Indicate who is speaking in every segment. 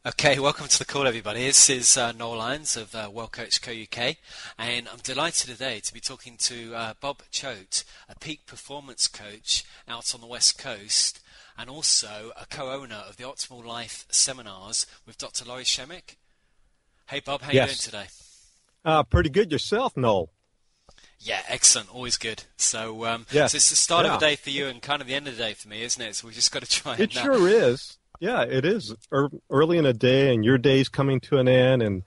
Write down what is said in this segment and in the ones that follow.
Speaker 1: Okay, welcome to the call, everybody. This is Noel Lyons of Well Coach Co UK, and I'm delighted today to be talking to Bob Choat, a peak performance coach out on the West Coast, and also a co-owner of the Optimal Life seminars with Dr. Laurie Shemick. Hey, Bob, how you doing today?
Speaker 2: Pretty good yourself, Noel.
Speaker 1: Yeah, excellent. Always good. So,
Speaker 2: yes.
Speaker 1: So it's the start of the day for you and kind of the end of the day for me, isn't it? So we just got to try.
Speaker 2: It sure is. Yeah, it is early in the day, and your day's coming to an end, and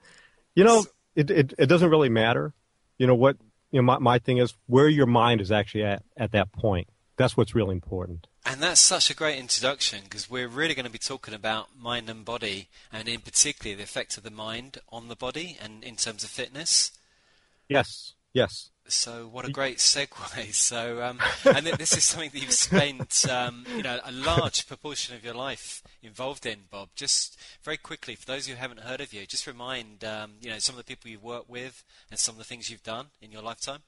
Speaker 2: it doesn't really matter. My thing is where your mind is actually at that point. That's what's really important.
Speaker 1: And that's such a great introduction, because we're really going to be talking about mind and body, and in particular the effect of the mind on the body, and in terms of fitness.
Speaker 2: Yes.
Speaker 1: So what a great segue. So, and this is something that you've spent, a large proportion of your life involved in, Bob. Just very quickly, for those who haven't heard of you, just remind, some of the people you've worked with and some of the things you've done in your lifetime.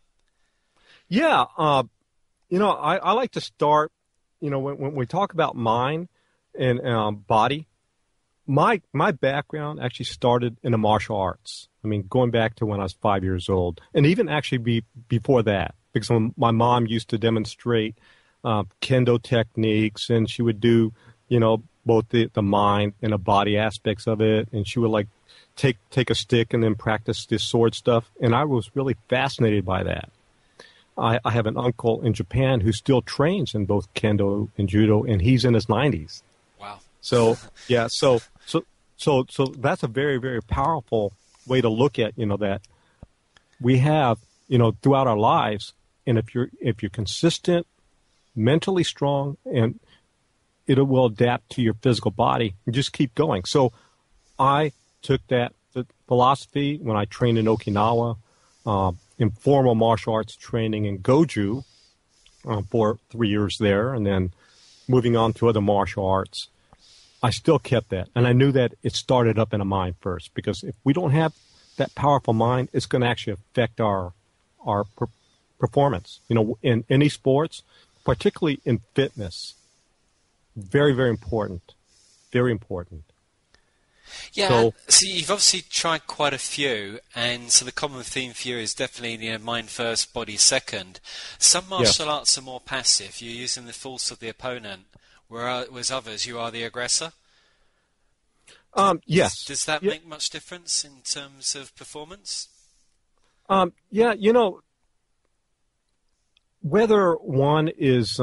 Speaker 2: Yeah. I like to start, when we talk about mind and body, my background actually started in the martial arts. I mean, going back to when I was 5 years old, and even actually before that, because my mom used to demonstrate kendo techniques, and she would do, both the mind and the body aspects of it, and she would like take a stick and then practice this sword stuff, and I was really fascinated by that. I have an uncle in Japan who still trains in both kendo and judo, and he's in his 90s.
Speaker 1: Wow.
Speaker 2: So yeah, so that's a very, very powerful way to look at, that we have, throughout our lives. And if you're consistent, mentally strong, and it will adapt to your physical body, and just keep going. So I took the philosophy when I trained in Okinawa, informal martial arts training in Goju for 3 years there, and then moving on to other martial arts. I still kept that, and I knew that it started up in the mind first, because if we don't have that powerful mind, it's going to actually affect our performance. In any sports, particularly in fitness, very, very important. Very important.
Speaker 1: Yeah, so you've obviously tried quite a few, and so the common theme for you is definitely mind first, body second. Some martial arts are more passive. You're using the force of the opponent, whereas others, you are the aggressor.
Speaker 2: Yes.
Speaker 1: Does that make much difference in terms of performance?
Speaker 2: Whether one is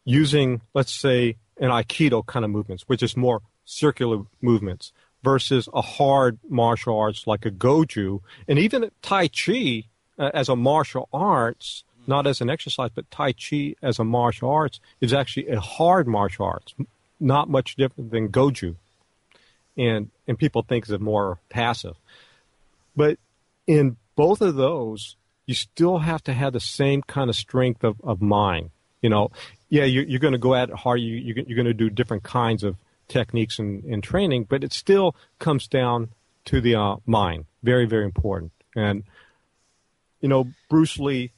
Speaker 2: using, let's say, an Aikido kind of movements, which is more circular movements, versus a hard martial arts like a Goju, and even Tai Chi as a martial arts, not as an exercise, but Tai Chi as a martial arts is actually a hard martial arts, not much different than Goju. And people think it's more passive. But in both of those, you still have to have the same kind of strength of mind. You're going to go at it hard. You're going to do different kinds of techniques and training, but it still comes down to the mind. Very, very important. And, Bruce Lee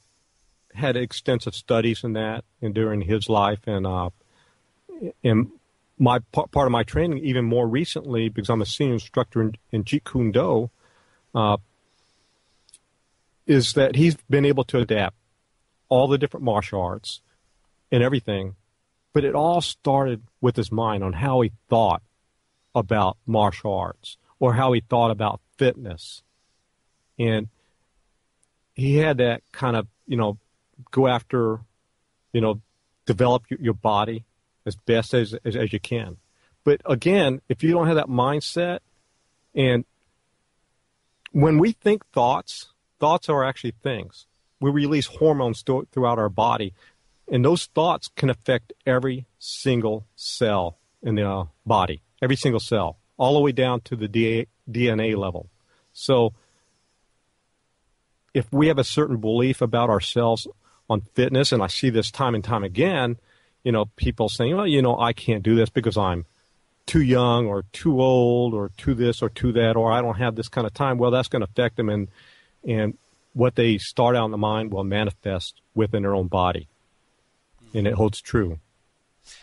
Speaker 2: had extensive studies in that and during his life, and my part of my training, even more recently, because I'm a senior instructor in Jeet Kune Do, is that he's been able to adapt all the different martial arts and everything, but it all started with his mind on how he thought about martial arts or how he thought about fitness. And he had that kind of, go after, develop your body as best as you can. But again, if you don't have that mindset, and when we think thoughts are actually things. We release hormones throughout our body, and those thoughts can affect every single cell in the body, every single cell, all the way down to the DNA level. So if we have a certain belief about ourselves on fitness, and I see this time and time again, people saying, I can't do this because I'm too young or too old or too this or too that, or I don't have this kind of time. Well, that's going to affect them, and what they start out in the mind will manifest within their own body, and it holds true.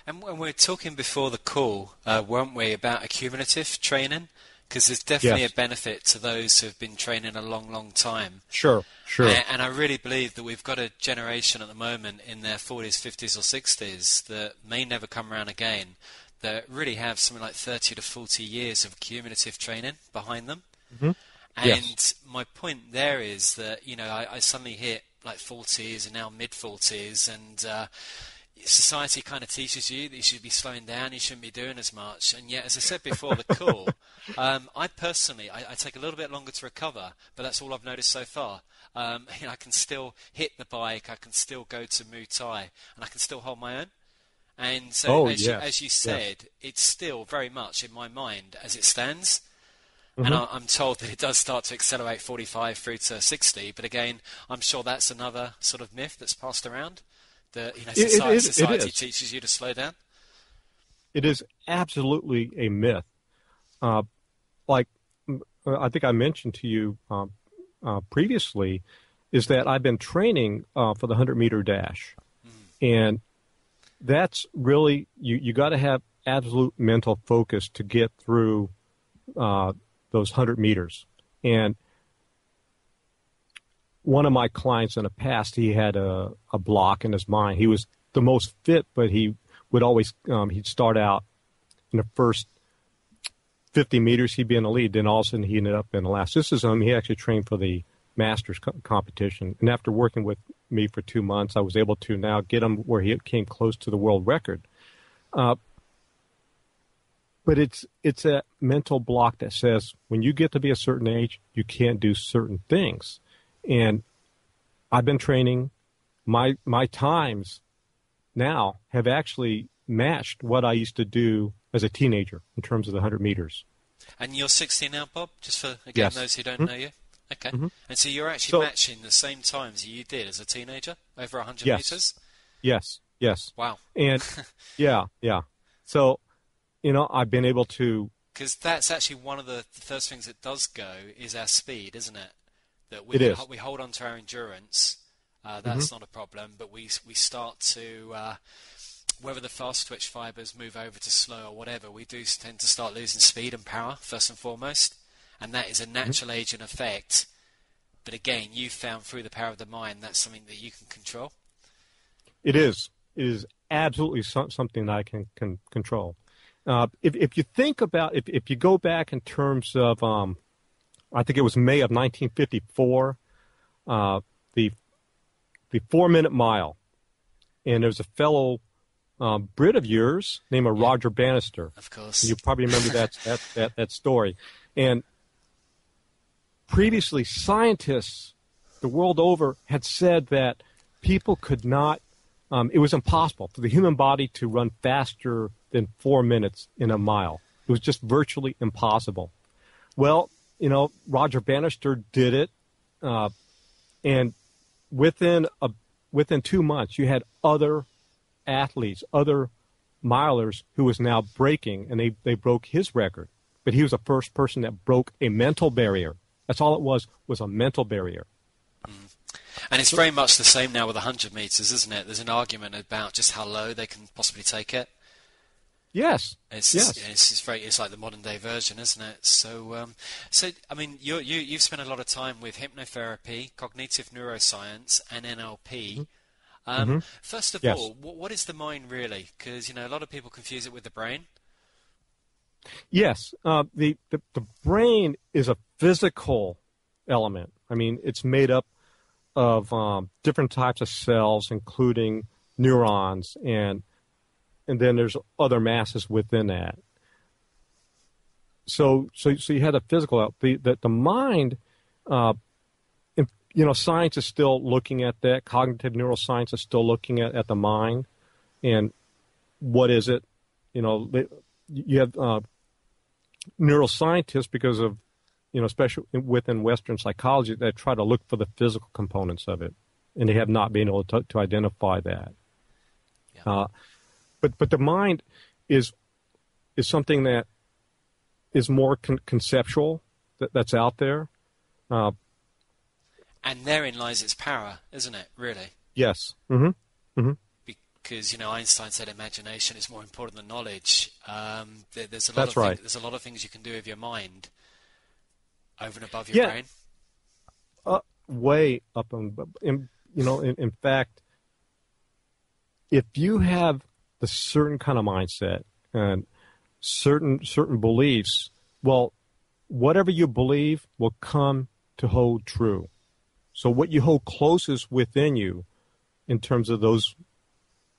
Speaker 1: And when we were talking before the call, weren't we, about accumulative training? Because there's definitely
Speaker 2: Yes.
Speaker 1: a benefit to those who have been training a long, long time.
Speaker 2: Sure.
Speaker 1: And I really believe that we've got a generation at the moment in their 40s, 50s or 60s that may never come around again, that really have something like 30 to 40 years of cumulative training behind them.
Speaker 2: Mm-hmm.
Speaker 1: And my point there is that, I suddenly hit like 40s and now mid-40s, and society kind of teaches you that you should be slowing down, you shouldn't be doing as much. And yet, as I said before the call, I personally, I take a little bit longer to recover, but that's all I've noticed so far. I can still hit the bike, I can still go to Muay Thai, and I can still hold my own. And so, as you said, it's still very much in my mind as it stands. Mm-hmm. And I'm told that it does start to accelerate 45 through to 60, but again, I'm sure that's another sort of myth that's passed around. That society teaches you to slow down.
Speaker 2: It is absolutely a myth. Like I think I mentioned to you previously, is that I've been training for the 100-meter dash, and that's really you got to have absolute mental focus to get through those 100 meters. And one of my clients in the past, he had a block in his mind. He was the most fit, but he would always he'd start out in the first 50 meters, he'd be in the lead. Then all of a sudden, he ended up in the last. This is he actually trained for the Masters competition. And after working with me for 2 months, I was able to now get him where he came close to the world record. But it's a mental block that says when you get to be a certain age, you can't do certain things. And I've been training. My times now have actually matched what I used to do as a teenager in terms of the 100 meters.
Speaker 1: And you're 60 now, Bob? Just for,
Speaker 2: yes.
Speaker 1: those who don't know you? Okay.
Speaker 2: Mm-hmm.
Speaker 1: And so you're actually matching the same times you did as a teenager, over 100 meters?
Speaker 2: Yes.
Speaker 1: Wow.
Speaker 2: And, yeah. So, I've been able to...
Speaker 1: Because that's actually one of the first things that does go is our speed, isn't it? That we hold on to our endurance. That's not a problem, but we start to... whether the fast twitch fibers move over to slow or whatever, we do tend to start losing speed and power, first and foremost. And that is a natural aging effect. But again, you've found through the power of the mind, that's something that you can control. It
Speaker 2: is. It is absolutely something that I can control. If you think about, if you go back in terms of, I think it was May of 1954, the 4-minute mile, and there was a fellow Brit of yours named Roger Bannister.
Speaker 1: Of course.
Speaker 2: You probably remember that story. And previously, scientists the world over had said that people could not, it was impossible for the human body to run faster than 4 minutes in a mile. It was just virtually impossible. Well, Roger Bannister did it, and within 2 months, you had other athletes, other milers who was now breaking, and they broke his record. But he was the first person that broke a mental barrier. That's all it was a mental barrier.
Speaker 1: And it's very much the same now with 100 meters, isn't it? There's an argument about just how low they can possibly take it.
Speaker 2: Yes.
Speaker 1: It's like the modern day version, isn't it? So I mean, you've spent a lot of time with hypnotherapy, cognitive neuroscience, and NLP. First of all, what is the mind really? Because a lot of people confuse it with the brain.
Speaker 2: Yes, the brain is a physical element. I mean, it's made up of different types of cells, including neurons, and then there's other masses within that. So you had a physical. The mind, science is still looking at that. Cognitive neuroscience is still looking at the mind, and what is it? You have neuroscientists because of, especially within Western psychology, that try to look for the physical components of it, and they have not been able to identify that. Yeah. But the mind is something that is more conceptual, that's out there.
Speaker 1: And therein lies its power, isn't it, really?
Speaker 2: Yes.
Speaker 1: because Einstein said imagination is more important than knowledge. There's a lot
Speaker 2: That's right.
Speaker 1: There's a lot of things you can do with your mind over and above your brain.
Speaker 2: Way up in fact, if you have the certain kind of mindset and certain beliefs, well, whatever you believe will come to hold true. So what you hold closest within you, in terms of those,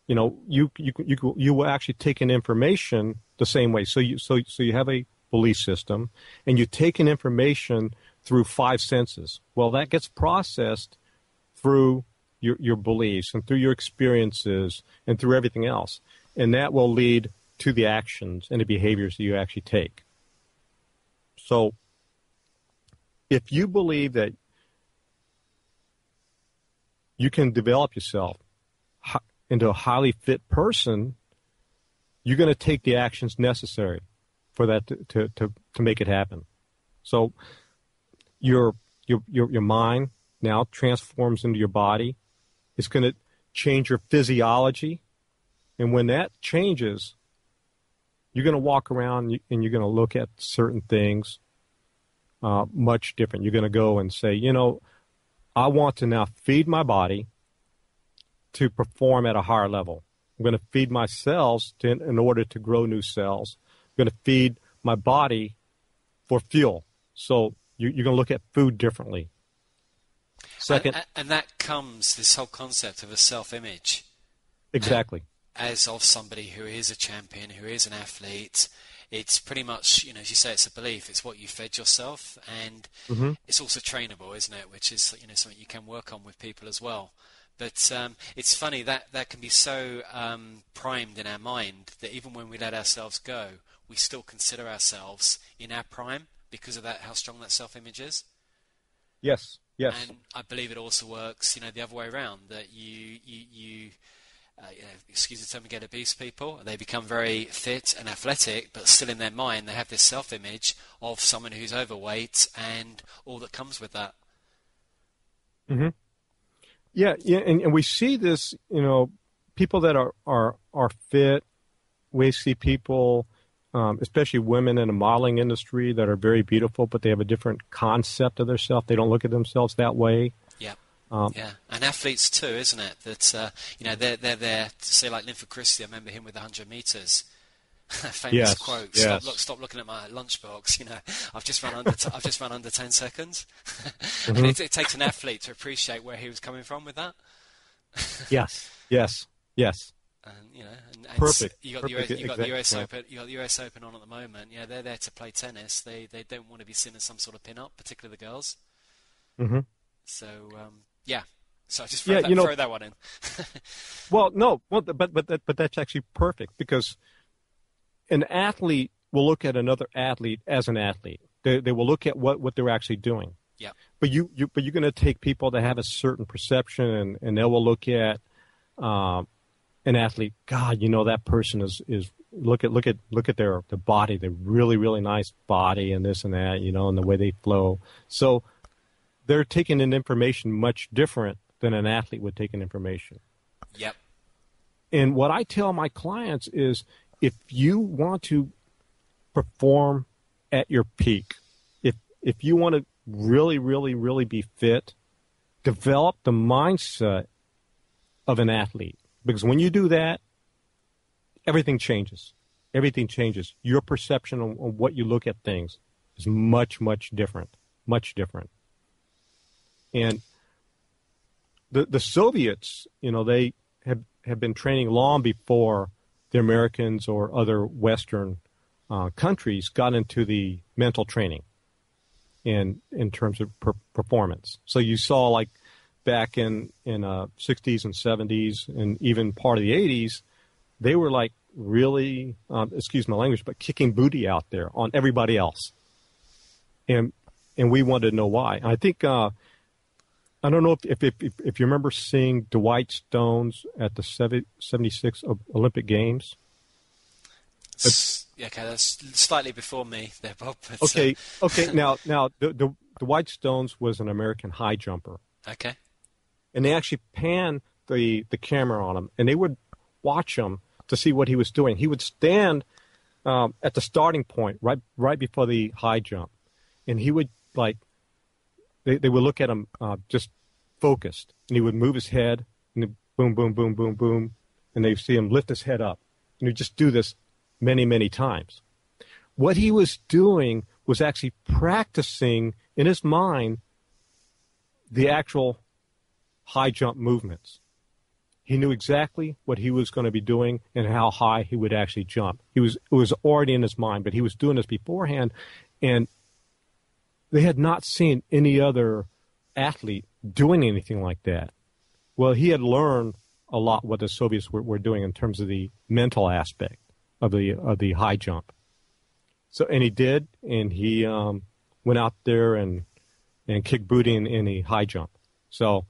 Speaker 2: you will actually take in information the same way. So you have a belief system, and you take in information through 5 senses. Well, that gets processed through your beliefs and through your experiences and through everything else, and that will lead to the actions and the behaviors that you actually take. So if you believe that you can develop yourself into a highly fit person, you're going to take the actions necessary for that to make it happen. So your mind now transforms into your body. It's going to change your physiology. And when that changes, you're going to walk around and you're going to look at certain things much different. You're going to go and say, I want to now feed my body to perform at a higher level. I'm going to feed my cells in order to grow new cells. I'm going to feed my body for fuel. So you're going to look at food differently. Second,
Speaker 1: and that comes, this whole concept of a self-image.
Speaker 2: Exactly.
Speaker 1: As of somebody who is a champion, who is an athlete, it's pretty much, as you say, it's a belief. It's what you fed yourself, and it's also trainable, isn't it? Which is, something you can work on with people as well. But it's funny that can be so primed in our mind that even when we let ourselves go, we still consider ourselves in our prime because of that, how strong that self-image is.
Speaker 2: Yes.
Speaker 1: And I believe it also works, the other way around, that you excuse the term, get obese people. They become very fit and athletic, but still in their mind they have this self-image of someone who's overweight and all that comes with that.
Speaker 2: Mm-hmm. Yeah, and we see this, people that are fit. We see people, especially women in the modeling industry, that are very beautiful, but they have a different concept of themselves. They don't look at themselves that way.
Speaker 1: Yeah. And athletes too, isn't it? That they're there. Say like Linford Christie, I remember him with the 100 meters. Famous quote.
Speaker 2: Yes.
Speaker 1: Stop looking at my lunchbox. I've just run under 10 seconds.
Speaker 2: Mm-hmm.
Speaker 1: And it takes an athlete to appreciate where he was coming from with that.
Speaker 2: Yes.
Speaker 1: And
Speaker 2: perfect.
Speaker 1: You got the US Open. You got the US Open on at the moment. They're there to play tennis. They don't want to be seen as some sort of pin-up, particularly the girls.
Speaker 2: Mm-hmm.
Speaker 1: So So I just throw that one in.
Speaker 2: Well, no, but that's actually perfect, because an athlete will look at another athlete as an athlete. They will look at what they're actually doing.
Speaker 1: Yeah.
Speaker 2: But you're going to take people that have a certain perception, and they will look at an athlete. God, that person is look at their body, their really, really nice body, and this and that, and the way they flow. So they're taking in information much different than an athlete would take in information.
Speaker 1: Yep.
Speaker 2: And what I tell my clients is, if you want to perform at your peak, if you want to really, really, really be fit, develop the mindset of an athlete. Because when you do that, everything changes. Everything changes. Your perception on what you look at things is much, much different. Much different. And the Soviets, they have been training long before the Americans or other Western countries got into the mental training in terms of performance. So you saw, like, back in 60s and 70s and even part of the 80s, they were like really, excuse my language, but kicking booty out there on everybody else. And we wanted to know why. I think, I don't know if you remember seeing Dwight Stones at the 76 Olympic Games.
Speaker 1: Okay, that's slightly before me there, Bob. But,
Speaker 2: okay. Now the Dwight Stones was an American high jumper.
Speaker 1: Okay.
Speaker 2: And they actually panned the camera on him, and they would watch him to see what he was doing. He would stand at the starting point, right before the high jump, and he would they would look at him just focused, and he would move his head, and boom, boom, boom, boom, boom, and they'd see him lift his head up, and he'd just do this many, many times. What he was doing was actually practicing in his mind the actual high jump movements. He knew exactly what he was going to be doing and how high he would actually jump. It was already in his mind, but he was doing this beforehand, and they had not seen any other athlete doing anything like that. Well, he had learned a lot what the Soviets were doing in terms of the mental aspect of the high jump. So, and he did, and he went out there and kicked booty in the high jump. So,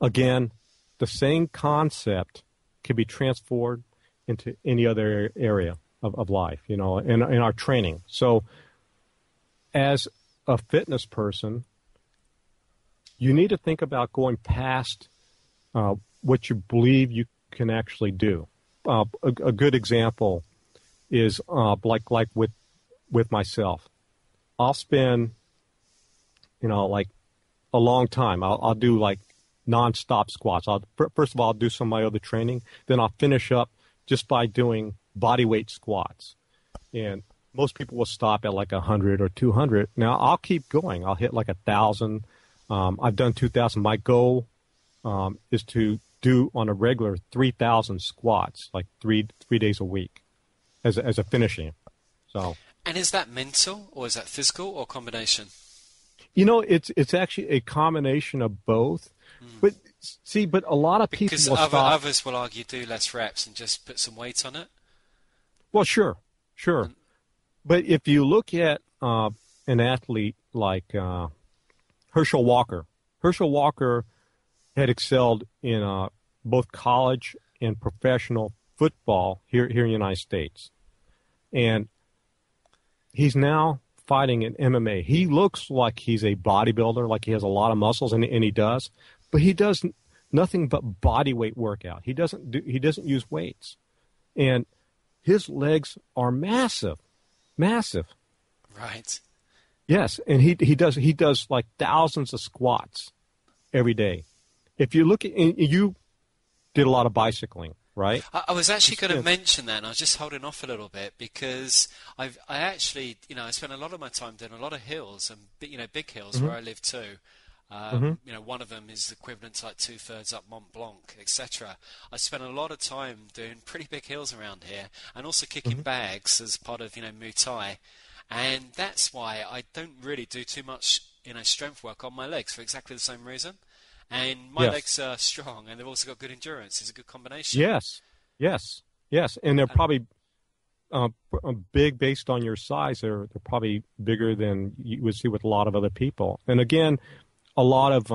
Speaker 2: again, the same concept can be transferred into any other area of life, in our training. So, as a fitness person, you need to think about going past what you believe you can actually do. A good example is like with myself. I'll spend, a long time. I'll do non-stop squats. First of all, I'll do some of my other training. Then I'll finish up just by doing body weight squats. And most people will stop at 100 or 200. Now, I'll keep going. I'll hit 1,000. I've done 2,000. My goal is to do on a regular 3,000 squats, 3 days a week as a finishing. So.
Speaker 1: And is that mental or is that physical or combination?
Speaker 2: It's actually a combination of both. But a lot of people will stop.
Speaker 1: Others will argue do less reps and just put some weight on it.
Speaker 2: Well, sure. But if you look at an athlete like Herschel Walker had excelled in both college and professional football here in the United States. And he's now fighting in MMA. He looks like he's a bodybuilder, like he has a lot of muscles, and he does. But he does nothing but body weight workout. He doesn't use weights. And his legs are massive.
Speaker 1: Right.
Speaker 2: Yes, and he does thousands of squats every day. If you look at, you did a lot of bicycling, right?
Speaker 1: I was actually going to mention that, and I was just holding off a little bit because I actually, I spent a lot of my time doing a lot of hills and big hills where I live too. One of them is equivalent to 2/3 up Mont Blanc, etc. I spent a lot of time doing pretty big hills around here, and also kicking bags as part of Muay Thai, and that's why I don't really do too much strength work on my legs for exactly the same reason. And my legs are strong, and they've also got good endurance. It's a good combination.
Speaker 2: Yes, and they're probably big based on your size. They're probably bigger than you would see with a lot of other people. And again, a lot of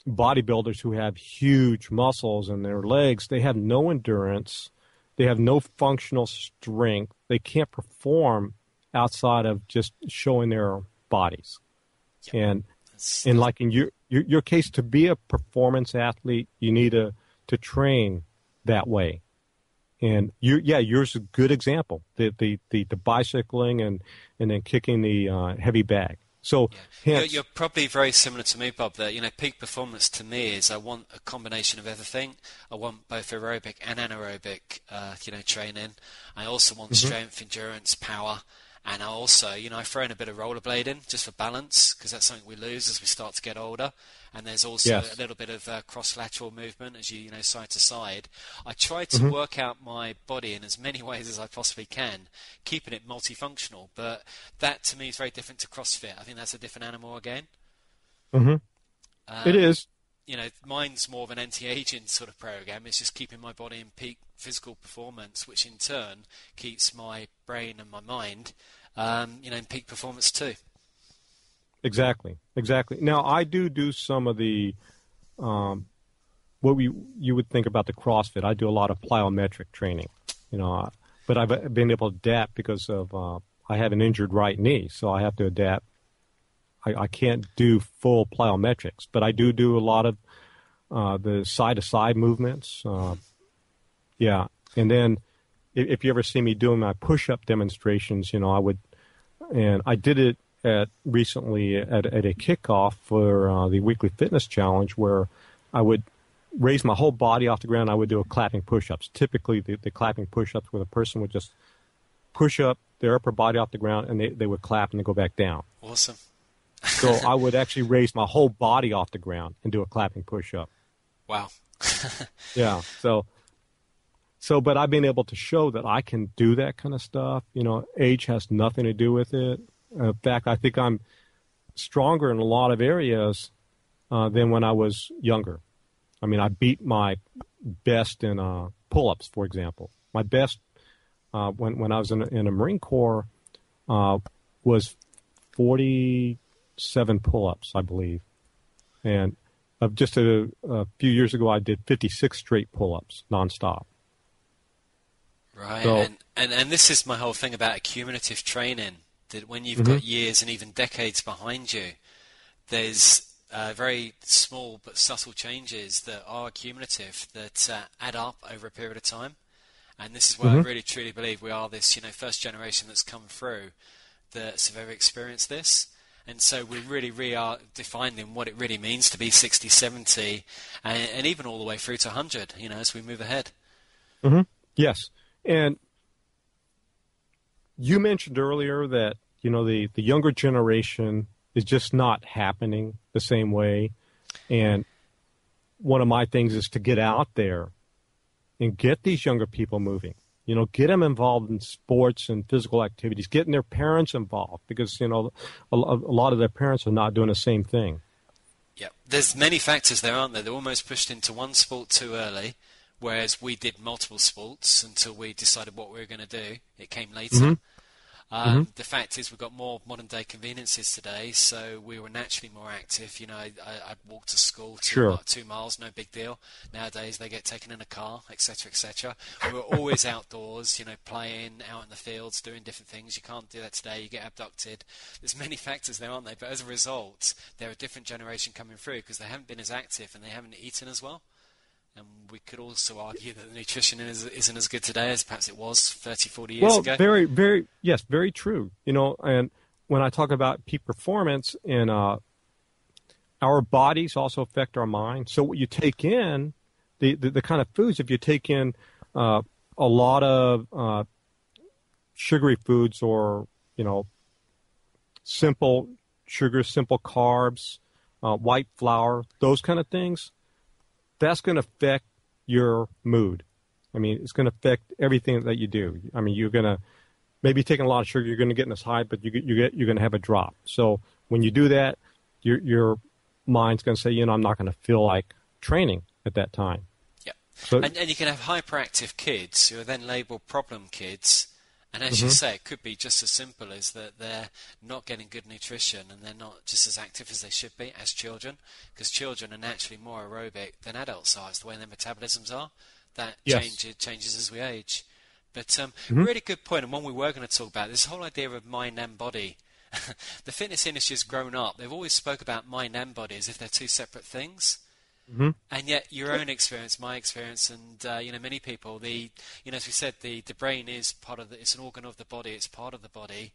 Speaker 2: bodybuilders who have huge muscles in their legs, they have no endurance, they have no functional strength, they can't perform outside of just showing their bodies. Yep. And like in your case, to be a performance athlete, you need to train that way. And yours is a good example. The bicycling and then kicking the heavy bag. So
Speaker 1: you're probably very similar to me, Bob. That peak performance to me is I want a combination of everything. I want both aerobic and anaerobic, training. I also want strength, endurance, power, and I also, I throw in a bit of rollerblading just for balance because that's something we lose as we start to get older. And there's also a little bit of cross-lateral movement as you side to side. I try to work out my body in as many ways as I possibly can, keeping it multifunctional. But that to me is very different to CrossFit. I think that's a different animal again.
Speaker 2: It is.
Speaker 1: Mine's more of an anti-aging sort of program. It's just keeping my body in peak physical performance, which in turn keeps my brain and my mind, in peak performance too.
Speaker 2: Exactly. Now, I do some of the what you would think about the CrossFit. I do a lot of plyometric training, but I've been able to adapt because of I have an injured right knee, so I have to adapt. I can't do full plyometrics, but I do a lot of the side-to-side movements. Yeah. And then if you ever see me doing my push-up demonstrations, I did it recently at a kickoff for the weekly fitness challenge where I would raise my whole body off the ground. I would do a clapping push-ups. Typically, the clapping push-ups where the person would just push up their upper body off the ground and they would clap and then go back down.
Speaker 1: Awesome.
Speaker 2: So I would actually raise my whole body off the ground and do a clapping push-up.
Speaker 1: Wow.
Speaker 2: Yeah. So, but I've been able to show that I can do that kind of stuff. Age has nothing to do with it. In fact, I think I'm stronger in a lot of areas than when I was younger. I mean, I beat my best in pull-ups, for example. My best when I was in the Marine Corps was 47 pull-ups, I believe. And just a few years ago, I did 56 straight pull-ups nonstop.
Speaker 1: Right,
Speaker 2: So,
Speaker 1: and this is my whole thing about accumulative training, that when you've got years and even decades behind you, there's very small but subtle changes that are accumulative that add up over a period of time. And this is why I really truly believe we are this first generation that's come through that's ever experienced this. And so we really are defining what it really means to be 60, 70, and even all the way through to 100, as we move ahead.
Speaker 2: Yes. And you mentioned earlier that, the younger generation is just not happening the same way. And one of my things is to get out there and get these younger people moving. Get them involved in sports and physical activities, getting their parents involved because, a lot of their parents are not doing the same thing.
Speaker 1: Yeah, there's many factors there, aren't there? They're almost pushed into one sport too early, whereas we did multiple sports until we decided what we were going to do. It came later. The fact is we've got more modern-day conveniences today, so we were naturally more active. I'd walk to school 2 miles, no big deal. Nowadays, they get taken in a car, etc., etc. We were always outdoors, playing out in the fields, doing different things. You can't do that today. You get abducted. There's many factors there, aren't there? But as a result, they're a different generation coming through because they haven't been as active and they haven't eaten as well. And we could also argue that the nutrition isn't as good today as perhaps it was 30, 40 years ago.
Speaker 2: Well, very true. And when I talk about peak performance, and our bodies also affect our mind. So what you take in, the kind of foods, if you take in a lot of sugary foods or, simple sugars, simple carbs, white flour, those kind of things, that's going to affect your mood. I mean, it's going to affect everything that you do. I mean, you're going to maybe taking a lot of sugar, you're going to get in this high, but you're going to have a drop. So when you do that, your mind's going to say, I'm not going to feel like training at that time. Yeah. So,
Speaker 1: and you can have hyperactive kids who are then labeled problem kids. And as you say, it could be just as simple as that they're not getting good nutrition and they're not just as active as they should be as children, because children are naturally more aerobic than adults are. It's the way their metabolisms are. That changes as we age. But really good point, and one we were going to talk about, this whole idea of mind and body. The fitness industry has grown up. They've always spoke about mind and body as if they're two separate things. And yet your own experience, my experience, and many people, as we said, the brain is it's an organ of the body, it's part of the body.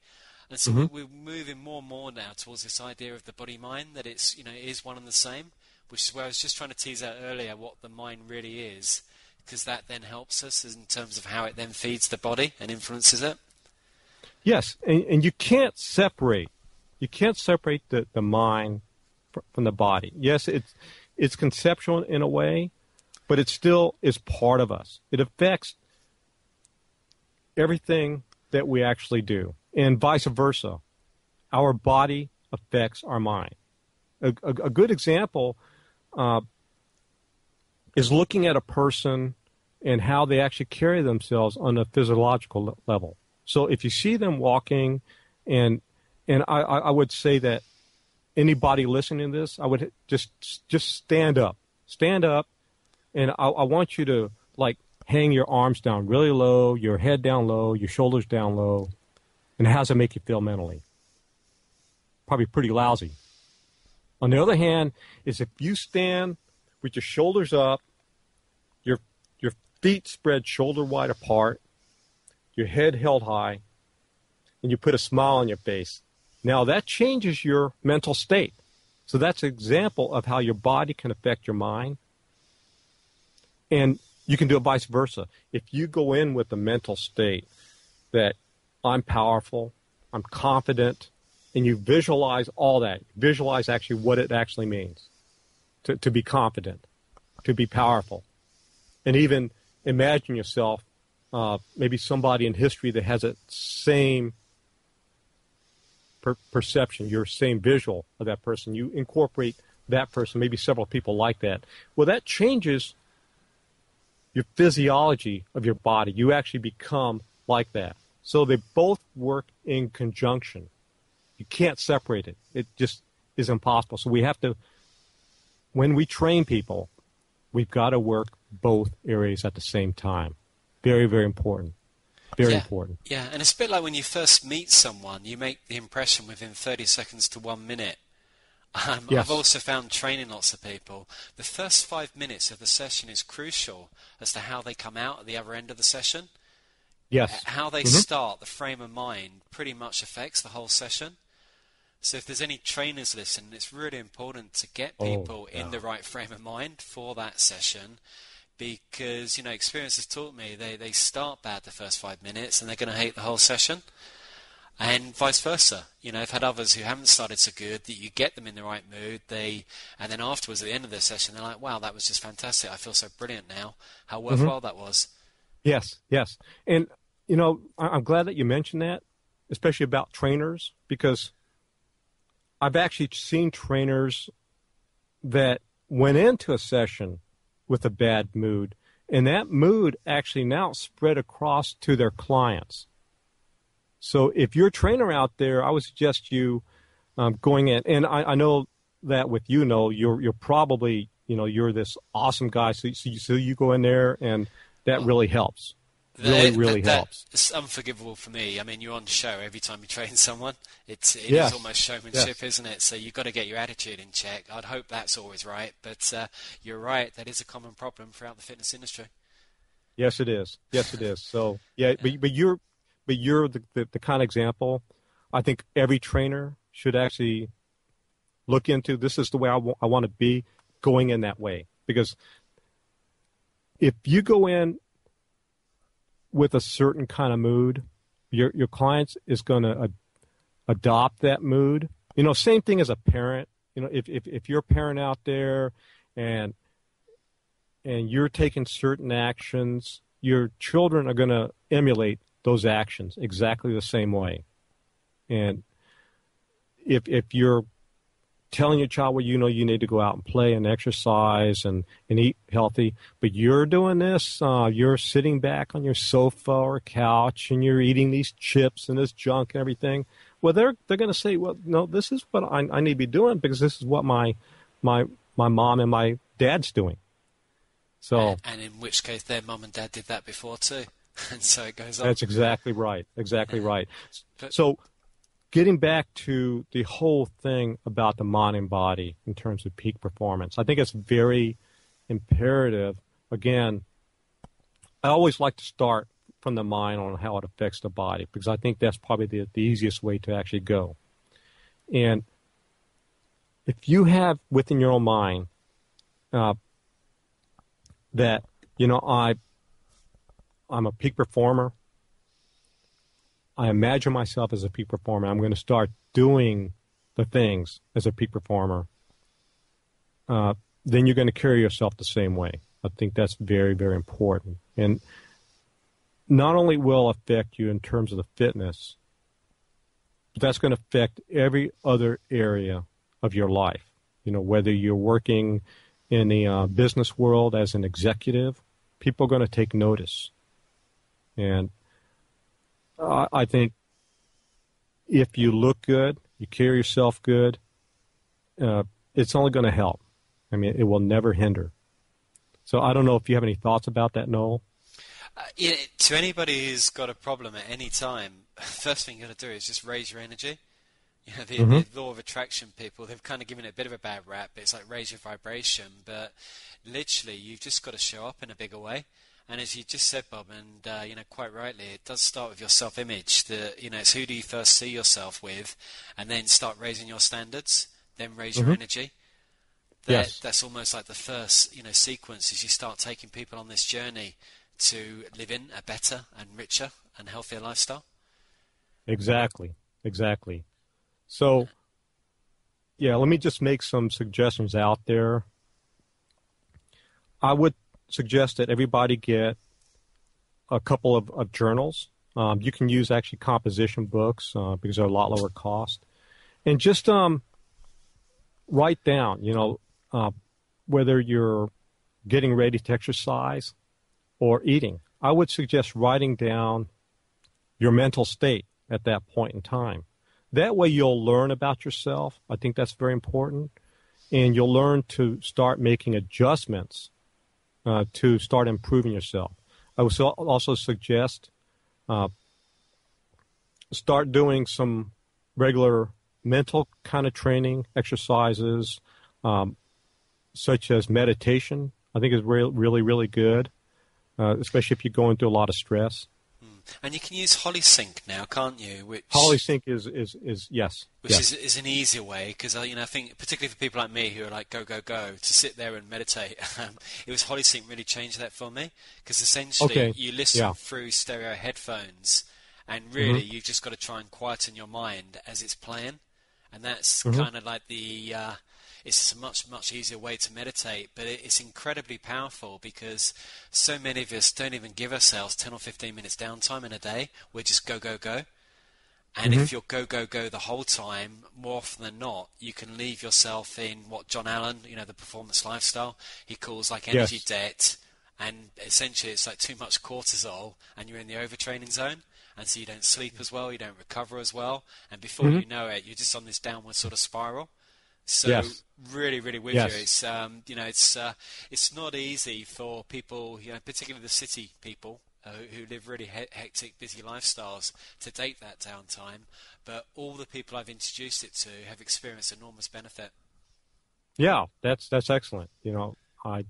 Speaker 1: And so we're moving more and more now towards this idea of the body-mind, that it's, is one and the same, which is where I was just trying to tease out earlier what the mind really is, because that then helps us in terms of how it then feeds the body and influences it.
Speaker 2: Yes, and you can't separate the mind from the body. Yes, it's conceptual in a way, but it still is part of us. It affects everything that we actually do, and vice versa. Our body affects our mind. A good example is looking at a person and how they actually carry themselves on a physiological level. So if you see them walking, and I would say that anybody listening to this, I would just stand up, and I want you to hang your arms down really low, your head down low, your shoulders down low, and how does it make you feel mentally? Probably pretty lousy. On the other hand, is if you stand with your shoulders up, your feet spread shoulder wide apart, your head held high, and you put a smile on your face. Now that changes your mental state. So that's an example of how your body can affect your mind. And you can do it vice versa. If you go in with a mental state that I'm powerful, I'm confident, and you visualize all that, visualize actually what it actually means to be confident, to be powerful, and even imagine yourself maybe somebody in history that has that same perception, your same visual of that person. You incorporate that person, maybe several people like that. Well, that changes your physiology of your body. You actually become like that. So they both work in conjunction. You can't separate it. It just is impossible. So we have to, when we train people, we've got to work both areas at the same time. Very, very important. Very important.
Speaker 1: Yeah, and it's a bit like when you first meet someone, you make the impression within 30 seconds to 1 minute. Yes. I've also found training lots of people, the first 5 minutes of the session is crucial as to how they come out at the other end of the session.
Speaker 2: Yes.
Speaker 1: How they start, the frame of mind, pretty much affects the whole session. So if there's any trainers listening, it's really important to get people in the right frame of mind for that session, because, you know, experience has taught me they start bad the first 5 minutes and they're going to hate the whole session. And vice versa. You know, I've had others who haven't started so good that you get them in the right mood, and then afterwards, at the end of the session, they're like, wow, that was just fantastic. I feel so brilliant now. How worthwhile that was.
Speaker 2: Yes, yes. And, you know, I'm glad that you mentioned that, especially about trainers, because I've actually seen trainers that went into a session with a bad mood, and that mood actually now spread across to their clients. So if you're a trainer out there, I would suggest you going in, and I know that with you, you're probably, you know, you're this awesome guy, so you go in there, and that really helps. Really helps.
Speaker 1: It's unforgivable for me. I mean, you're on show every time you train someone. It is almost showmanship, isn't it? So you've got to get your attitude in check. I'd hope that's always right, but you're right. That is a common problem throughout the fitness industry.
Speaker 2: Yes, it is. Yes, it is. So yeah, but you're the kind of example I think every trainer should actually look into. This is the way I want to be, going in that way. Because if you go in with a certain kind of mood, your clients is going to adopt that mood. You know, same thing as a parent. You know, if you're a parent out there and you're taking certain actions, your children are going to emulate those actions exactly the same way. And if you're telling your child, well, you know, you need to go out and play and exercise and eat healthy, but you're doing this, you're sitting back on your sofa or couch and you're eating these chips and this junk and everything, well, they're going to say, well, no, this is what I need to be doing because this is what my mom and my dad's doing. So,
Speaker 1: and in which case their mom and dad did that before too. And so it goes on.
Speaker 2: That's exactly right. Exactly right. So getting back to the whole thing about the mind and body in terms of peak performance, I think it's very imperative. Again, I always like to start from the mind on how it affects the body because I think that's probably the easiest way to actually go. And if you have within your own mind that, you know, I'm a peak performer. I imagine myself as a peak performer. I'm going to start doing the things as a peak performer. Then you're going to carry yourself the same way. I think that's very, very important. And not only will it affect you in terms of the fitness, but that's going to affect every other area of your life. You know, whether you're working in the business world as an executive, people are going to take notice. And I think if you look good, you carry yourself good, it's only going to help. I mean, it will never hinder. So I don't know if you have any thoughts about that, Noel. To
Speaker 1: anybody who's got a problem at any time, first thing you got to do is just raise your energy. You know, the law of attraction people, they've kind of given it a bit of a bad rap, but it's like raise your vibration. But literally, you've just got to show up in a bigger way. And as you just said, Bob, and quite rightly, it does start with your self-image. It's who do you first see yourself with, and then start raising your standards, then raise your energy. That's almost like the first, sequence as you start taking people on this journey to live in a better and richer and healthier lifestyle.
Speaker 2: Exactly. So, let me just make some suggestions out there. I would suggest that everybody get a couple of journals. You can use actually composition books because they're a lot lower cost. And just write down, whether you're getting ready to exercise or eating. I would suggest writing down your mental state at that point in time. That way you'll learn about yourself. I think that's very important. And you'll learn to start making adjustments to start improving yourself. I would also suggest start doing some regular mental kind of training exercises, such as meditation. I think is really, really good, especially if you're going through a lot of stress.
Speaker 1: And you can use Holosync now, can't you?
Speaker 2: Holosync is yes.
Speaker 1: Which is an easier way, because I think particularly for people like me who are like go, to sit there and meditate, it was Holosync really changed that for me, because essentially you listen through stereo headphones, and really you've just got to try and quieten your mind as it's playing, and that's kind of like it's a much easier way to meditate, but it's incredibly powerful because so many of us don't even give ourselves 10 or 15 minutes downtime in a day. We're just go. And if you're go the whole time, more often than not, you can leave yourself in what John Allen, the performance lifestyle, he calls like energy debt. And essentially it's like too much cortisol and you're in the overtraining zone. And so you don't sleep as well, you don't recover as well. And before you know it, you're just on this downward sort of spiral. So really with you, it's not easy for people, particularly the city people who live really hectic, busy lifestyles, to take that downtime. But all the people I've introduced it to have experienced enormous benefit. Yeah,
Speaker 2: that's excellent. I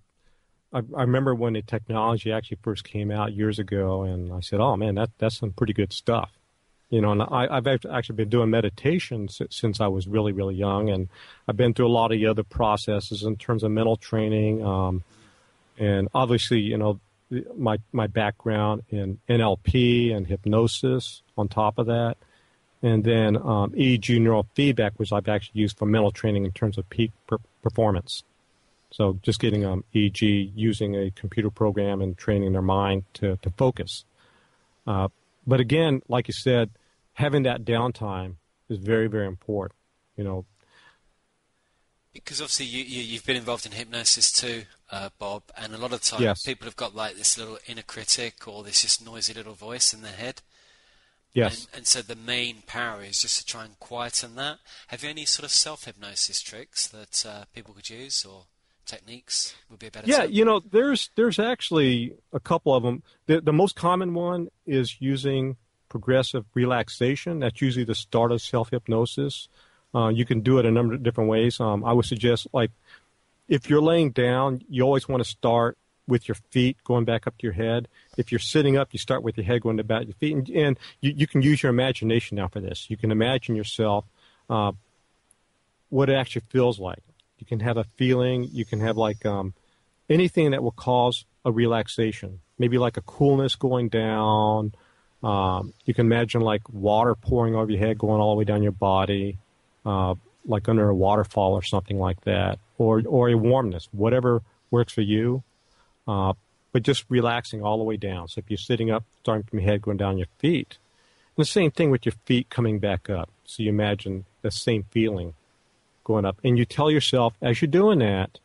Speaker 2: remember when the technology actually first came out years ago, and I said, "Oh man, that's some pretty good stuff." And I've actually been doing meditation since I was really, really young, and I've been through a lot of the other processes in terms of mental training, and obviously, my background in NLP and hypnosis on top of that, and then EEG neurofeedback, which I've actually used for mental training in terms of peak performance. So just getting EEG, using a computer program and training their mind to focus. But again, like you said, having that downtime is very, very important,
Speaker 1: Because obviously you've been involved in hypnosis too, Bob, and a lot of times people have got like this little inner critic or this just noisy little voice in their head.
Speaker 2: Yes.
Speaker 1: And so the main power is just to try and quieten that. Have you any sort of self-hypnosis tricks that people could use, or techniques would be a better term?
Speaker 2: There's actually a couple of them. The most common one is using progressive relaxation. That's usually the start of self-hypnosis. You can do it a number of different ways. I would suggest, like, if you're laying down, you always want to start with your feet going back up to your head. If you're sitting up, you start with your head going about your feet. And you can use your imagination now for this. You can imagine yourself what it actually feels like. You can have a feeling. You can have like anything that will cause a relaxation. Maybe like a coolness going down. You can imagine like water pouring over your head, going all the way down your body, like under a waterfall or something like that, or a warmness, whatever works for you. But just relaxing all the way down. So if you're sitting up, starting from your head, going down your feet. And the same thing with your feet coming back up. So you imagine the same feeling going up. And you tell yourself, as you're doing that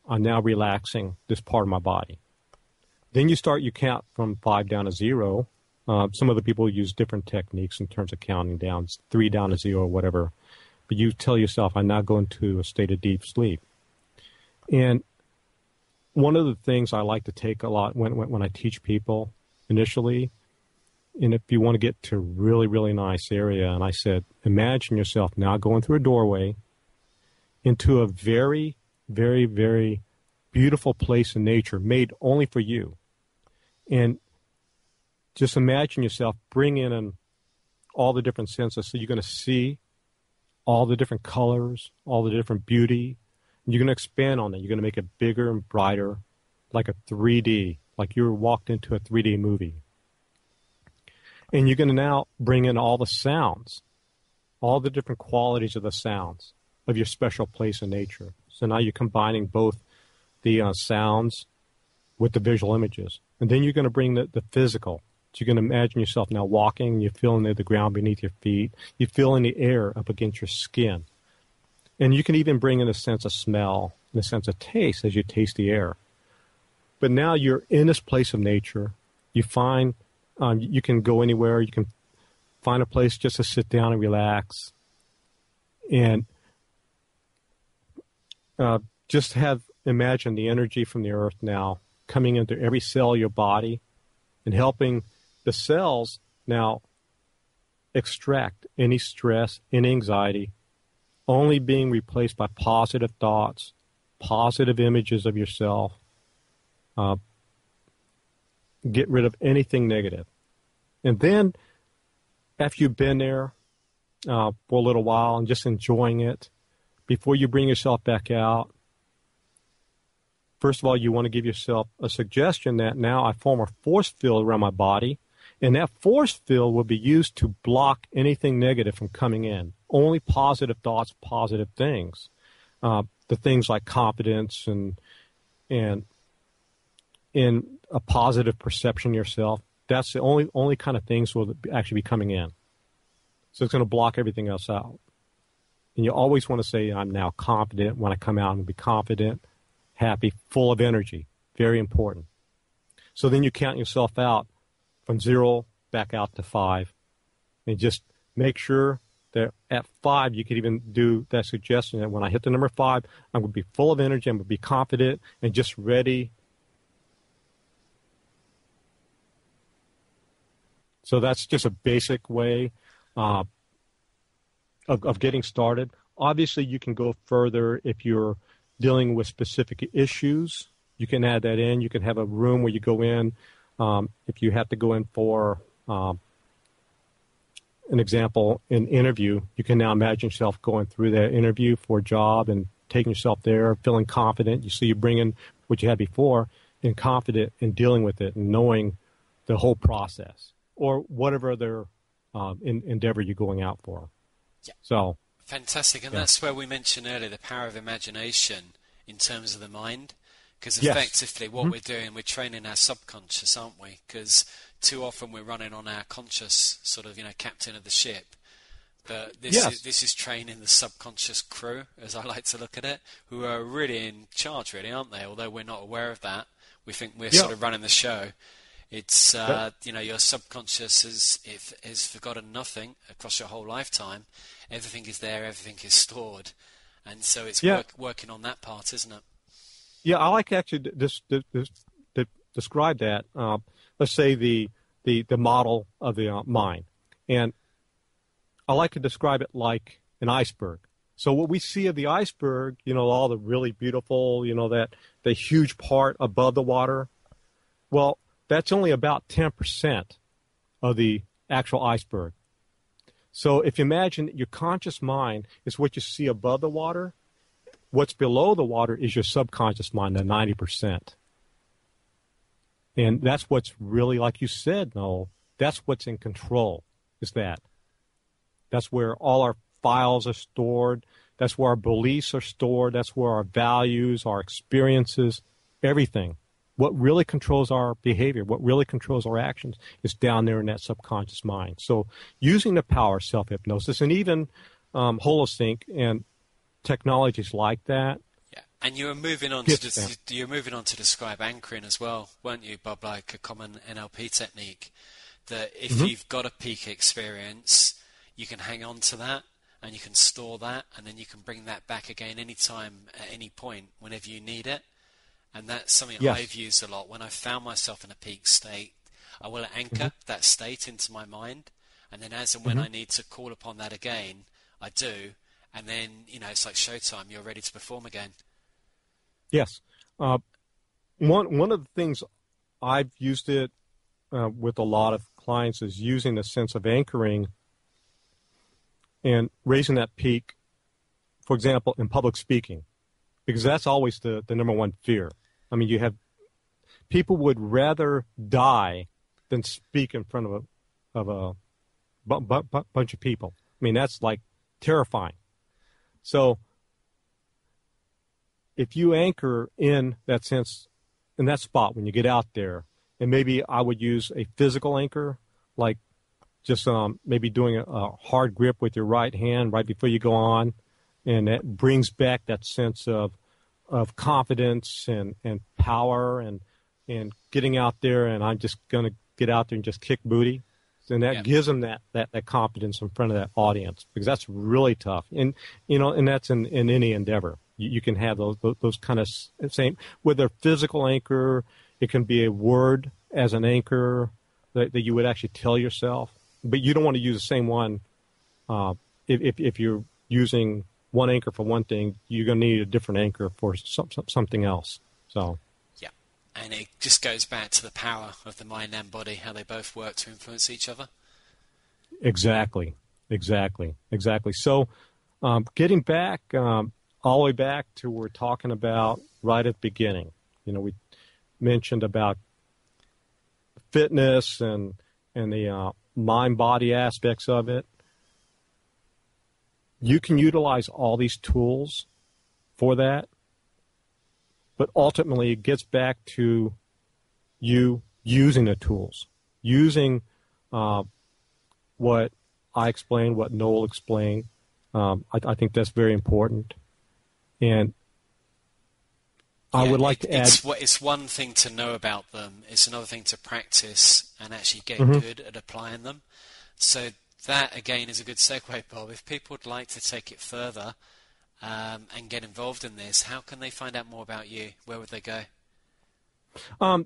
Speaker 2: I'm now relaxing this part of my body. Then you count from 5 down to 0. Some other people use different techniques in terms of counting down, 3 down to 0 or whatever. But you tell yourself, I'm now going to a state of deep sleep. And one of the things I like to take a lot when I teach people initially and if you want to get to a really, really nice area, and I said, imagine yourself now going through a doorway into a very, very, very beautiful place in nature made only for you. And just imagine yourself bringing in all the different senses. So you're going to see all the different colors, all the different beauty. And you're going to expand on that. You're going to make it bigger and brighter, like a 3D, like you were walked into a 3D movie. And you're going to now bring in all the sounds, all the different qualities of the sounds of your special place in nature. So now you're combining both the sounds with the visual images. And then you're going to bring the physical. So you're going to imagine yourself now walking, you're feeling the ground beneath your feet, you're feeling the air up against your skin. And you can even bring in a sense of smell and a sense of taste as you taste the air. But now you're in this place of nature. You find you can go anywhere. You can find a place just to sit down and relax. And just imagine the energy from the earth now coming into every cell of your body and helping the cells now extract any stress and anxiety, only being replaced by positive thoughts, positive images of yourself. Get rid of anything negative. And then after you've been there for a little while and just enjoying it, before you bring yourself back out, first of all, you want to give yourself a suggestion that now I form a force field around my body, and that force field will be used to block anything negative from coming in. Only positive thoughts, positive things. The things like confidence and in a positive perception of yourself, that's the only kind of things will actually be coming in. So it's going to block everything else out. And you always want to say, I'm now confident. When I come out, I'm going to be confident, happy, full of energy. Very important. So then you count yourself out from 0 back out to 5. And just make sure that at 5, you could even do that suggestion that when I hit the number 5, I'm going to be full of energy, I'm going to be confident and just ready. So that's just a basic way of getting started. Obviously, you can go further if you're dealing with specific issues. You can add that in. You can have a room where you go in. If you have to go in for an example, an interview, you can now imagine yourself going through that interview for a job and taking yourself there, feeling confident. You bring in what you had before and confident in dealing with it and knowing the whole process or whatever other endeavor you're going out for.
Speaker 1: Yeah.
Speaker 2: So
Speaker 1: fantastic. And that's where we mentioned earlier the power of imagination in terms of the mind. Because
Speaker 2: Yes.
Speaker 1: effectively what we're doing, we're training our subconscious, aren't we? Because too often we're running on our conscious sort of, captain of the ship. But this is training the subconscious crew, as I like to look at it, who are really in charge, really, aren't they? Although we're not aware of that. We think we're sort of running the show. It's, your subconscious has forgotten nothing across your whole lifetime. Everything is there, everything is stored. And so it's working on that part, isn't it?
Speaker 2: Yeah, I like to actually describe that. Let's say the model of the mind. And I like to describe it like an iceberg. So what we see of the iceberg, all the really beautiful, the huge part above the water, well, that's only about 10% of the actual iceberg. So if you imagine your conscious mind is what you see above the water, what's below the water is your subconscious mind, the 90%. And that's what's really, like you said, Noel, that's what's in control, is that. That's where all our files are stored. That's where our beliefs are stored. That's where our values, our experiences, everything. What really controls our behavior, what really controls our actions is down there in that subconscious mind. So using the power of self-hypnosis and even Holosync and technologies like that.
Speaker 1: Yeah, and you were moving on to describe anchoring as well, weren't you, Bob? Like a common NLP technique that if you've got a peak experience, you can hang on to that and you can store that, and then you can bring that back again anytime, at any point, whenever you need it. And that's something I've used a lot. When I found myself in a peak state, I will anchor that state into my mind, and then as and when I need to call upon that again, I do, and then, it's like showtime, you're ready to perform again.
Speaker 2: Yes. One of the things I've used it with a lot of clients is using the sense of anchoring and raising that peak, for example, in public speaking, because that's always the number one fear. I mean, you have people would rather die than speak in front of a bunch of people. I mean, that's like terrifying. So if you anchor in that sense, in that spot when you get out there, and maybe I would use a physical anchor, like just maybe doing a hard grip with your right hand right before you go on, and that brings back that sense of confidence and power and getting out there, and I'm just going to get out there and just kick booty. And that gives them that confidence in front of that audience, because that's really tough. And, and that's in any endeavor. You can have those kind of same, with a physical anchor, it can be a word as an anchor that you would actually tell yourself. But you don't want to use the same one. If you're using one anchor for one thing, you're going to need a different anchor for something else. So.
Speaker 1: And it just goes back to the power of the mind and body, how they both work to influence each other.
Speaker 2: Exactly. So getting back, all the way back to what we're talking about right at the beginning. We mentioned about fitness and the mind-body aspects of it. You can utilize all these tools for that. But ultimately, it gets back to you using the tools, using what I explained, what Noel explained. I think that's very important. And I would like to add...
Speaker 1: It's one thing to know about them. It's another thing to practice and actually get good at applying them. So that, again, is a good segue, Bob. If people would like to take it further... and get involved in this, how can they find out more about you? Where would they go?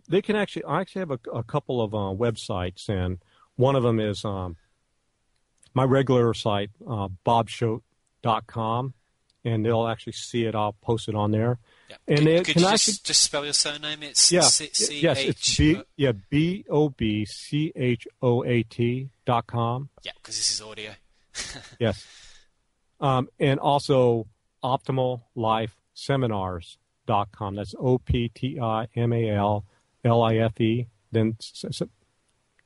Speaker 2: They can actually, I actually have a couple of websites, and one of them is my regular site, bobchoat.com, and they'll actually see it. I'll post it on there.
Speaker 1: Yep.
Speaker 2: And
Speaker 1: could you just spell your surname? It's
Speaker 2: yes, it's BOBCHOAT.com.
Speaker 1: Yeah, because this is audio.
Speaker 2: Yes. And also optimallifeseminars.com. That's OPTIMALLIFE, then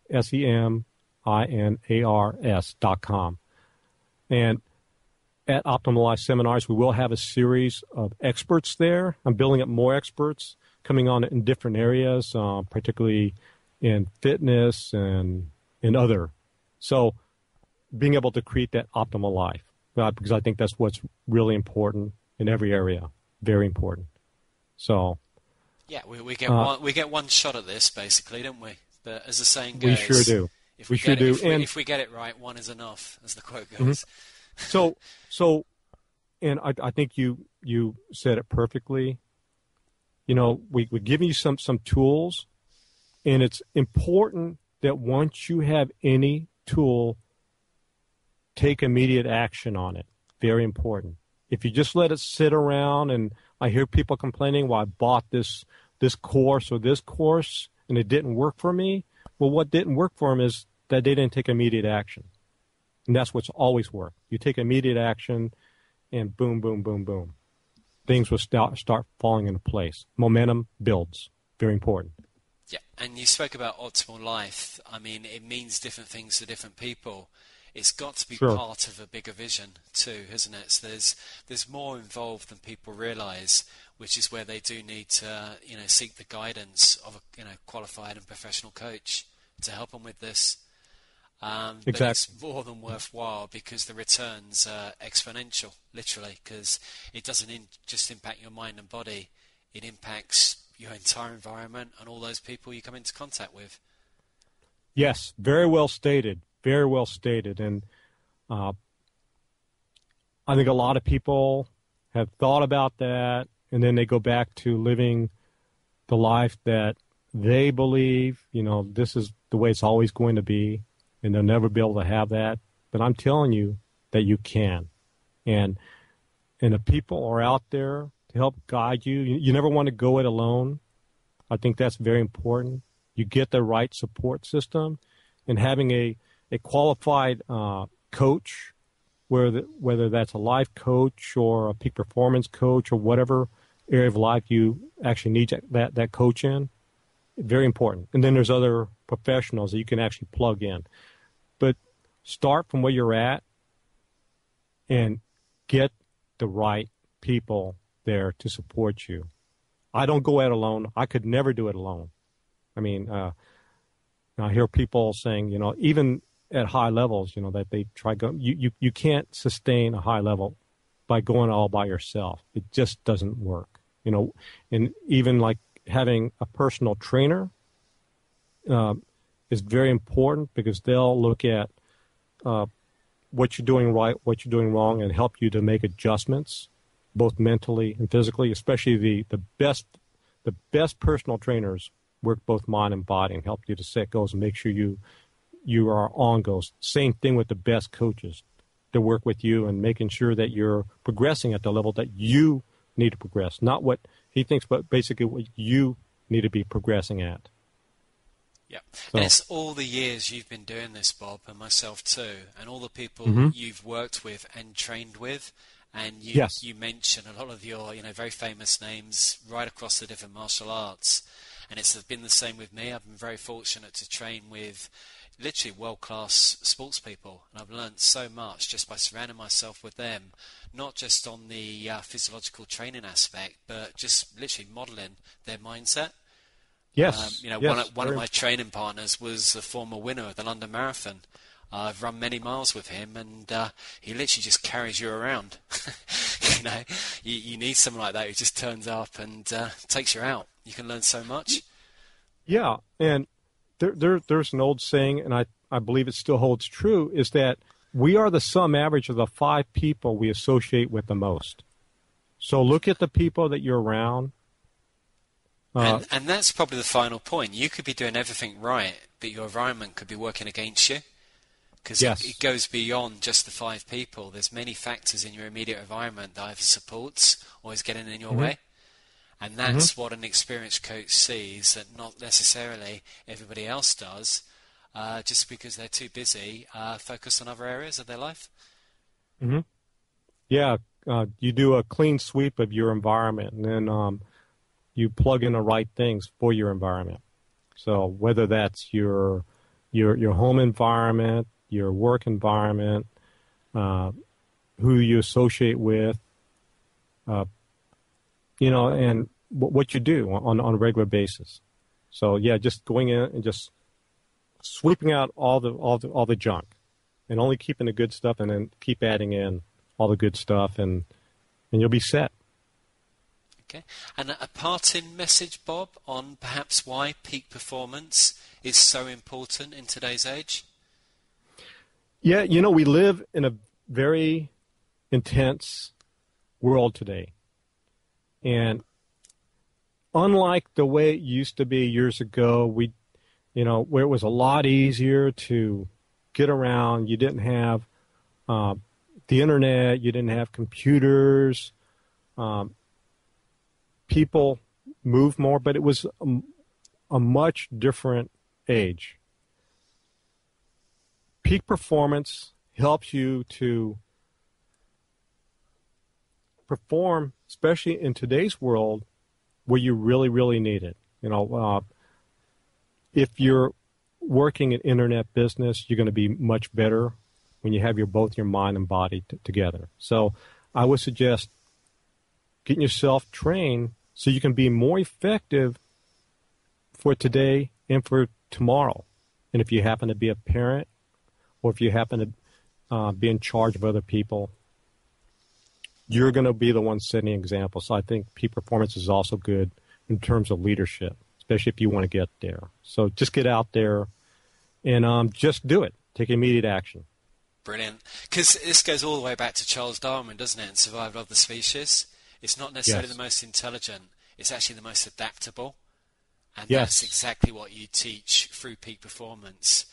Speaker 2: SEMINARS.com. And at Optimal Life Seminars, we will have a series of experts there. I'm building up more experts coming on in different areas, particularly in fitness and in other. So being able to create that optimal life. Because I think that's what's really important in every area, very important. So,
Speaker 1: yeah, we get one shot at this, basically, don't we? But as the saying goes,
Speaker 2: we sure do.
Speaker 1: If we get it right, one is enough, as the quote goes.
Speaker 2: So, and I think you said it perfectly. We give you some tools, and it's important that once you have any tool, take immediate action on it. Very important. If you just let it sit around, and I hear people complaining, well, I bought this course or this course and it didn't work for me. Well, what didn't work for them is that they didn't take immediate action. And that's what's always worked. You take immediate action and boom, boom, boom, boom. Things will start falling into place. Momentum builds. Very important.
Speaker 1: Yeah, and you spoke about optimal life. I mean, it means different things to different people. It's got to be part of a bigger vision too, isn't it? So there's more involved than people realise, which is where they do need to, seek the guidance of a, qualified and professional coach to help them with this.
Speaker 2: Exactly.
Speaker 1: But it's more than worthwhile because the returns are exponential, literally, because it doesn't just impact your mind and body, it impacts your entire environment and all those people you come into contact with.
Speaker 2: Yes, very well stated. Very well stated. And I think a lot of people have thought about that, and then they go back to living the life that they believe, this is the way it's always going to be, and they'll never be able to have that. But I'm telling you that you can. And the people are out there to help guide you. You never want to go it alone. I think that's very important. You get the right support system, and having a qualified coach, whether that's a life coach or a peak performance coach or whatever area of life you actually need that coach in, very important. And then there's other professionals that you can actually plug in. But start from where you're at and get the right people there to support you. I don't go it alone. I could never do it alone. I mean, I hear people saying, even at high levels, that they try going. You can't sustain a high level by going all by yourself. It just doesn't work. And even like having a personal trainer is very important, because they'll look at what you're doing right, what you're doing wrong, and help you to make adjustments, both mentally and physically. Especially the best personal trainers work both mind and body and help you to set goals and make sure you are on goals. Same thing with the best coaches. They work with you and making sure that you're progressing at the level that you need to progress. Not what he thinks, but basically what you need to be progressing at.
Speaker 1: Yeah.
Speaker 2: So.
Speaker 1: And it's all the years you've been doing this, Bob, and myself too, and all the people you've worked with and trained with. And you mention a lot of your very famous names right across the different martial arts. And it's been the same with me. I've been very fortunate to train with literally world-class sports people, and I've learned so much just by surrounding myself with them, not just on the physiological training aspect, but just literally modeling their mindset.
Speaker 2: Yes.
Speaker 1: One of my training partners was a former winner of the London Marathon. I've run many miles with him, and he literally just carries you around. You need someone like that who just turns up and takes you out. You can learn so much.
Speaker 2: Yeah, and there's an old saying, and I believe it still holds true, is that we are the sum average of the 5 people we associate with the most. So look at the people that you're around.
Speaker 1: And that's probably the final point. You could be doing everything right, but your environment could be working against you. Because it goes beyond just the 5 people. There's many factors in your immediate environment that either supports or is getting in your way. And that's what an experienced coach sees that not necessarily everybody else does, just because they're too busy focused on other areas of their life.
Speaker 2: Yeah, you do a clean sweep of your environment, and then you plug in the right things for your environment. So whether that's your home environment, your work environment, who you associate with, and what you do on a regular basis. So yeah, just going in and just sweeping out all the junk, and only keeping the good stuff, and then keep adding in all the good stuff, and you'll be set.
Speaker 1: Okay. And a parting message, Bob, on perhaps why peak performance is so important in today's age?
Speaker 2: Yeah, we live in a very intense world today. And unlike the way it used to be years ago, where it was a lot easier to get around, you didn't have the internet, you didn't have computers, people moved more, but it was a much different age. Peak performance helps you to perform, especially in today's world, where you really, really need it. If you're working in internet business, you're going to be much better when you have both your mind and body together. So I would suggest getting yourself trained so you can be more effective for today and for tomorrow. And if you happen to be a parent, or if you happen to be in charge of other people, you're going to be the one setting an example. So I think peak performance is also good in terms of leadership, especially if you want to get there. So just get out there and just do it. Take immediate action.
Speaker 1: Brilliant. Because this goes all the way back to Charles Darwin, doesn't it, and survival of the species. It's not necessarily the most intelligent. It's actually the most adaptable. And
Speaker 2: Yes.
Speaker 1: that's exactly what you teach through peak performance,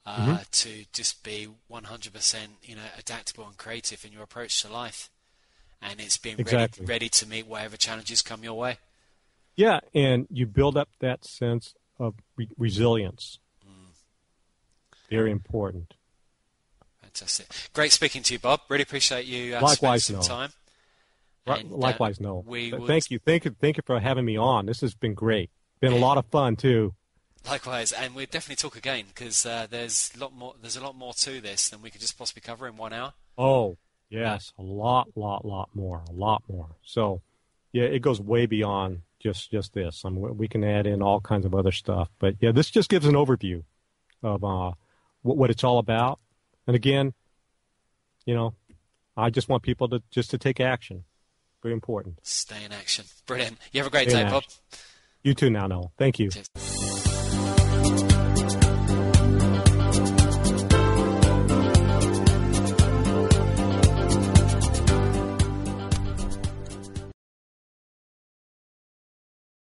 Speaker 1: to just be 100%, adaptable and creative in your approach to life. And it's being
Speaker 2: Exactly.
Speaker 1: ready to meet whatever challenges come your way.
Speaker 2: Yeah, and you build up that sense of resilience. Very important.
Speaker 1: Fantastic. Great speaking to you, Bob. Really appreciate you
Speaker 2: Likewise,
Speaker 1: spending some time. And,
Speaker 2: likewise, no.
Speaker 1: We would...
Speaker 2: Thank you for having me on. This has been great. Been a lot of fun too.
Speaker 1: Likewise, and we'll definitely talk again because there's a lot more to this than we could just possibly cover in 1 hour.
Speaker 2: Oh, yes, a lot more. So, yeah, it goes way beyond just this. I mean, we can add in all kinds of other stuff, but yeah, this just gives an overview of what it's all about. And again, I just want people to take action. Very important.
Speaker 1: Stay in action. Brilliant. You have a great day, Bob.
Speaker 2: You too now, Noel. Thank you.
Speaker 1: Cheers.